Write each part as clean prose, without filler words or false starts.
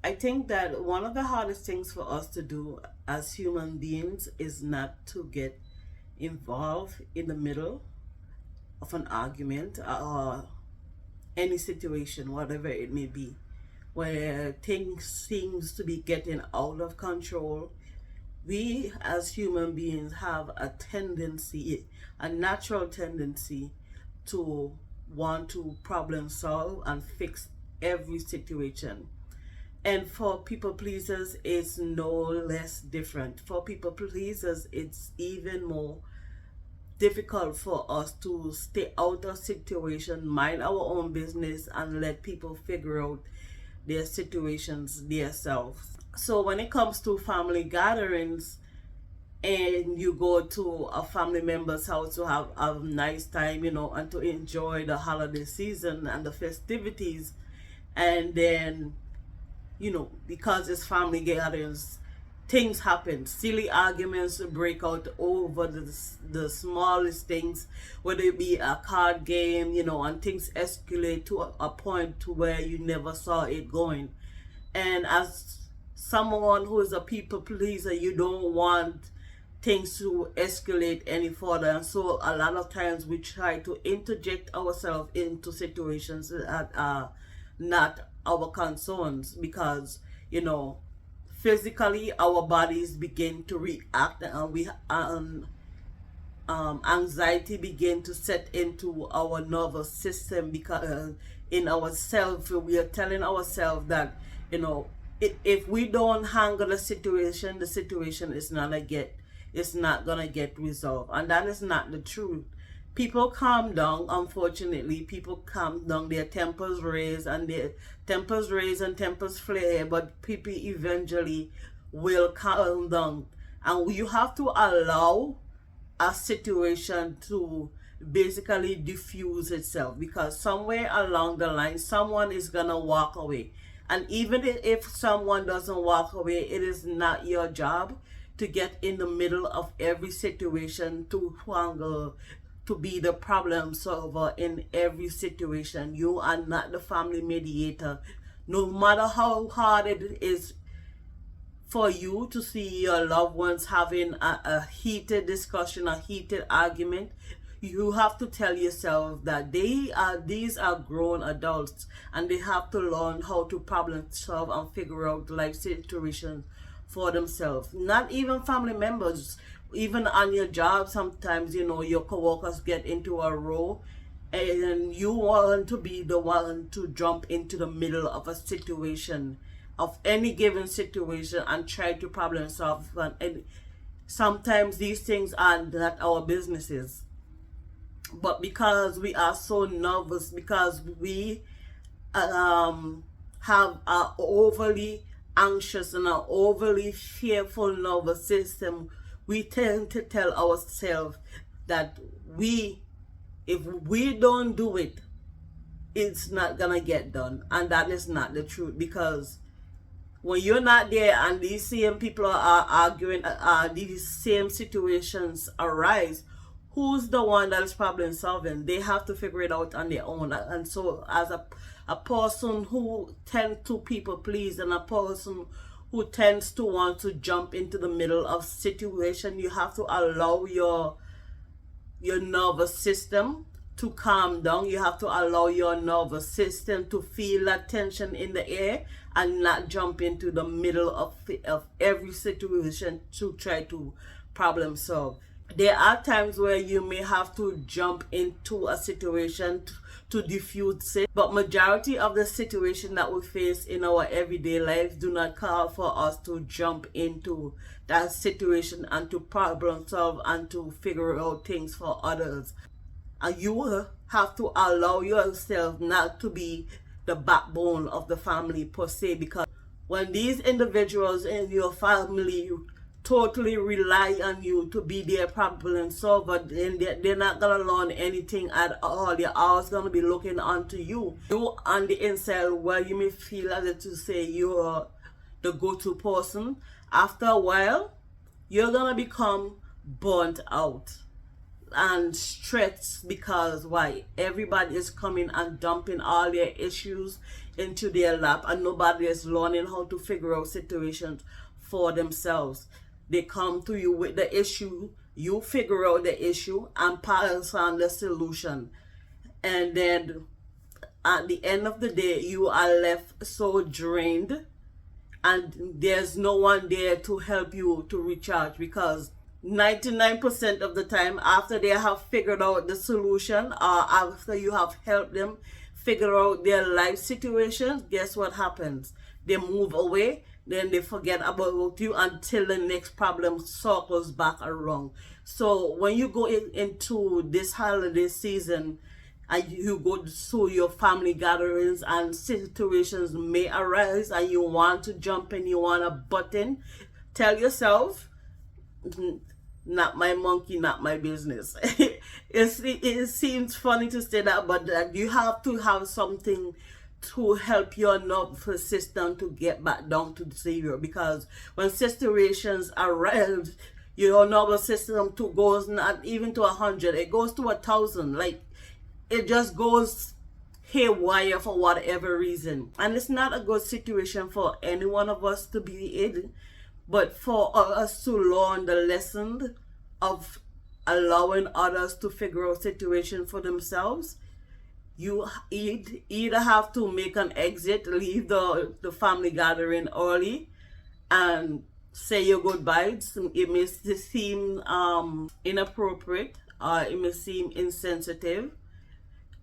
I think that one of the hardest things for us to do as human beings is not to get involved in the middle of an argument or any situation, whatever it may be, where things seems to be getting out of control. We as human beings have a tendency, a natural tendency to want to problem solve and fix every situation. And for people pleasers, it's no less different. For people pleasers, it's even more difficult for us to stay out of situation, mind our own business, and let people figure out their situations themselves. So when it comes to family gatherings, and you go to a family member's house to have a nice time, and to enjoy the holiday season and the festivities, and then, because it's family gatherings, things happen. Silly arguments break out over the smallest things, whether it be a card game, and things escalate to a point to where you never saw it going. And as someone who is a people pleaser, you don't want things to escalate any further. And so a lot of times we try to interject ourselves into situations that are not our concerns, because physically our bodies begin to react, and we anxiety begin to set into our nervous system, because in ourselves we are telling ourselves that if we don't handle the situation is not gonna get resolved, and that is not the truth. People calm down. Unfortunately, people calm down. Their tempers raise and tempers flare, but people eventually will calm down. And you have to allow a situation to basically diffuse itself, because somewhere along the line someone is gonna walk away. And even if someone doesn't walk away, it is not your job to get in the middle of every situation, to be the problem solver in every situation. You are not the family mediator. No matter how hard it is for you to see your loved ones having a heated discussion, a heated argument, you have to tell yourself that these are grown adults, and they have to learn how to problem solve and figure out life situations for themselves. Not even family members, even on your job. Sometimes your coworkers get into a row, and you want to be the one to jump into the middle of a situation, of any given situation, and try to problem solve. And sometimes these things are not our businesses, but because we are so nervous, because we have a overly anxious and an overly fearful nervous system, we tend to tell ourselves that if we don't do it, it's not gonna get done. And that is not the truth, because when you're not there and these same people are arguing, these same situations arise, who's the one that is problem solving? They have to figure it out on their own. And so as a person who tends to people please, and a person who tends to want to jump into the middle of situation, you have to allow your nervous system to calm down. You have to allow your nervous system to feel that tension in the air, and not jump into the middle of every situation to try to problem solve. There are times where you may have to jump into a situation to diffuse it, but majority of the situation that we face in our everyday lives do not call for us to jump into that situation and to problem solve and to figure out things for others. And you will have to allow yourself not to be the backbone of the family per se, because when these individuals in your family totally rely on you to be their problem solver, then they're not gonna learn anything at all. They're always gonna be looking onto you. You on the inside, where you may feel as if to say you're the go-to person, after a while you're gonna become burnt out. and stress, because why? Everybody is coming and dumping all their issues into their lap, and nobody is learning how to figure out situations for themselves. They come to you with the issue, you figure out the issue and pass on the solution, and then at the end of the day you are left so drained, and there's no one there to help you to recharge, because 99% of the time, after they have figured out the solution, or after you have helped them figure out their life situations, guess what happens? They move away, then they forget about you until the next problem circles back around. So when you go into this holiday season and you go to your family gatherings and situations may arise and you want to jump in, you want to butt in, tell yourself, not my monkey, not my business. It seems funny to say that, but you have to have something to help your nervous system to get back down to zero, because when situations arise, your nervous system goes not even to 100, it goes to 1,000. Like, it just goes haywire for whatever reason, and it's not a good situation for any one of us to be in. But for us to learn the lesson of allowing others to figure out situations for themselves, you either have to make an exit, leave the family gathering early and say your goodbyes. It may seem inappropriate, or it may seem insensitive,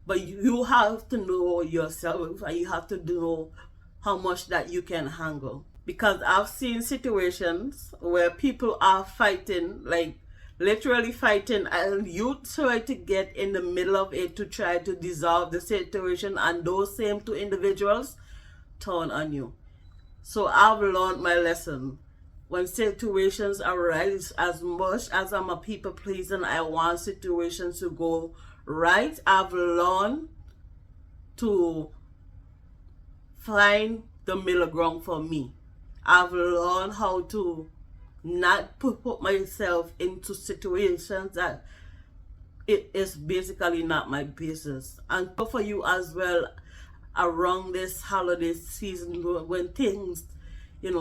but you have to know yourself, and you have to know how much that you can handle. Because I've seen situations where people are fighting, like literally fighting, and you try to get in the middle of it to try to dissolve the situation, and those same two individuals turn on you. So I've learned my lesson. When situations arise, as much as I'm a people pleaser and I want situations to go right, I've learned to find the middle ground for me. I've learned how to not put myself into situations that it is basically not my business. And for you as well, around this holiday season, when things,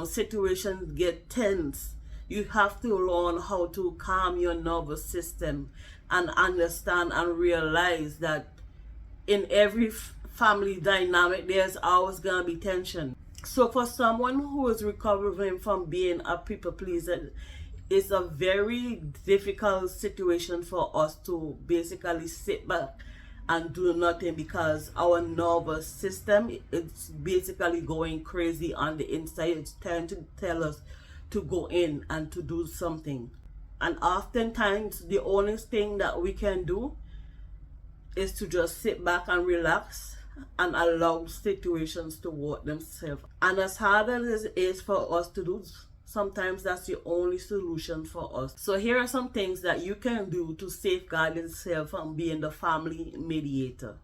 situations get tense, you have to learn how to calm your nervous system and understand and realize that in every family dynamic, there's always gonna be tension. So for someone who is recovering from being a people pleaser, it's a very difficult situation for us to basically sit back and do nothing, because our nervous system is basically going crazy on the inside. It's trying to tell us to go in and to do something. And oftentimes the only thing that we can do is to just sit back and relax and allow situations to work themselves. And as hard as it is for us to do, sometimes that's the only solution for us. So here are some things that you can do to safeguard yourself from being the family mediator.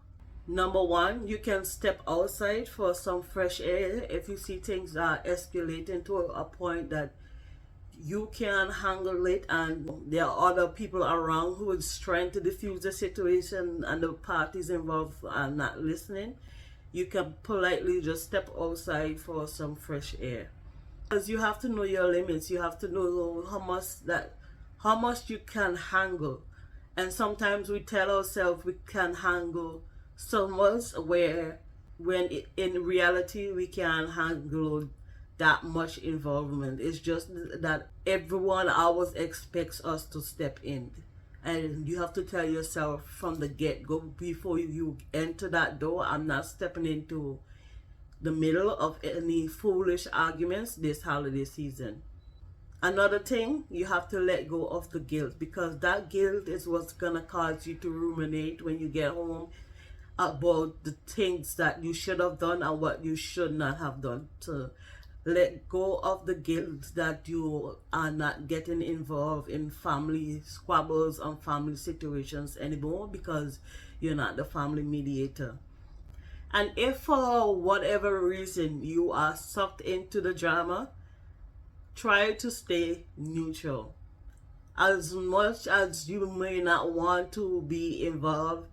Number one, you can step outside for some fresh air if you see things are escalating to a point that you can handle it and there are other people around who is trying to diffuse the situation and the parties involved are not listening. You can politely just step outside for some fresh air. Because you have to know your limits. You have to know how much you can handle. And sometimes we tell ourselves we can handle so much, where when in reality we can't handle that much involvement. It's just that everyone always expects us to step in, and you have to tell yourself from the get-go, before you enter that door, I'm not stepping into the middle of any foolish arguments this holiday season. Another thing, you have to let go of the guilt, because that guilt is what's gonna cause you to ruminate when you get home about the things that you should have done and what you should not have done. To let go of the guilt that you are not getting involved in family squabbles and family situations anymore, because you're not the family mediator. And if for whatever reason you are sucked into the drama, try to stay neutral. as much as you may not want to be involved,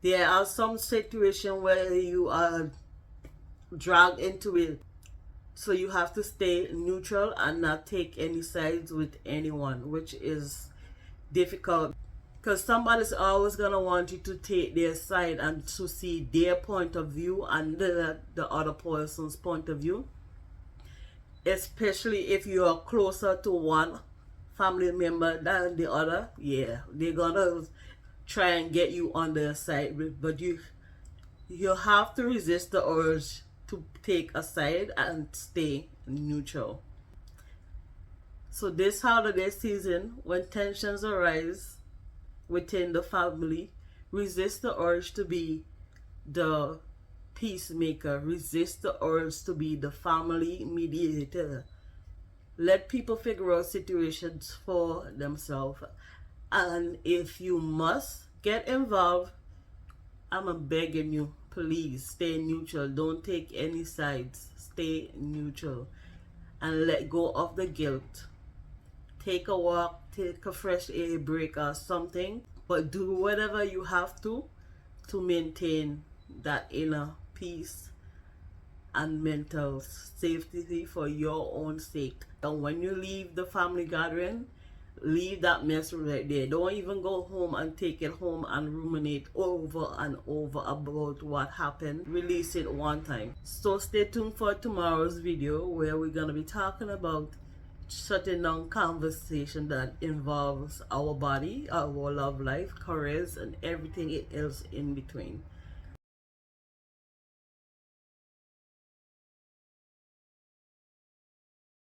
there are some situations where you are dragged into it. So you have to stay neutral and not take any sides with anyone, which is difficult because somebody's always going to want you to take their side and to see their point of view and the other person's point of view, especially if you are closer to one family member than the other. Yeah, they're gonna try and get you on their side, but you have to resist the urge to take a side and stay neutral. So this holiday season, when tensions arise within the family, resist the urge to be the peacemaker, resist the urge to be the family mediator. Let people figure out situations for themselves. And if you must get involved, I'm begging you, please stay neutral. Don't take any sides. Stay neutral and let go of the guilt. Take a walk, take a fresh air break or something, but do whatever you have to maintain that inner peace and mental safety for your own sake. And when you leave the family gathering, leave that mess right there. Don't even go home and take it home and ruminate over and over about what happened. Release it one time. So stay tuned for tomorrow's video where we're going to be talking about shutting down conversation that involves our body, our love life, careers, and everything else in between.